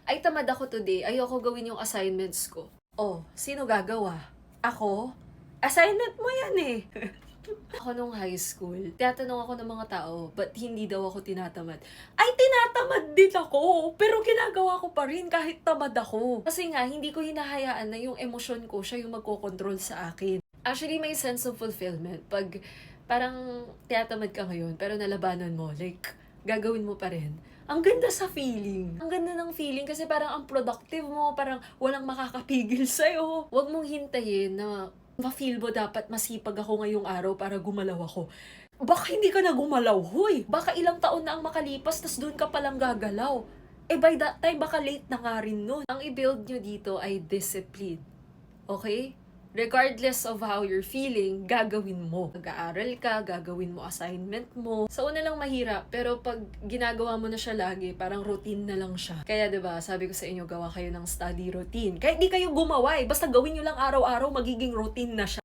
Ay, tamad ako today. Ayoko gawin yung assignments ko. Oh, sino gagawa? Ako? Assignment mo yan eh. Ako nung high school, tinatanong ako ng mga tao, ba't hindi daw ako tinatamad? Ay, tinatamad din ako! Pero ginagawa ko pa rin kahit tamad ako. Kasi nga, hindi ko hinahayaan na yung emosyon ko, siya yung magkocontrol sa akin. Actually, may sense of fulfillment. Pag parang tinatamad ka ngayon, pero nalabanan mo, like, gagawin mo pa rin. Ang ganda sa feeling. Ang ganda ng feeling kasi parang ang productive mo, parang walang makakapigil sa'yo. Huwag mong hintayin na ma-feel mo dapat masipag ako ngayong araw para gumalaw ako. Baka hindi ka na gumalaw, hoy! Baka ilang taon na ang makalipas, tas doon ka palang gagalaw. Eh by that time, baka late na nga rin nun. Ang i-build nyo dito ay discipline. Okay? Regardless of how you're feeling, gagawin mo. Mag-aaral ka, gagawin mo assignment mo. Sa una lang mahirap, pero pag ginagawa mo na siya lagi, parang routine na lang siya. Kaya 'di ba, sabi ko sa inyo, gawa kayo ng study routine. Kahit di kayo gumawa basta gawin nyo lang araw-araw, magiging routine na siya.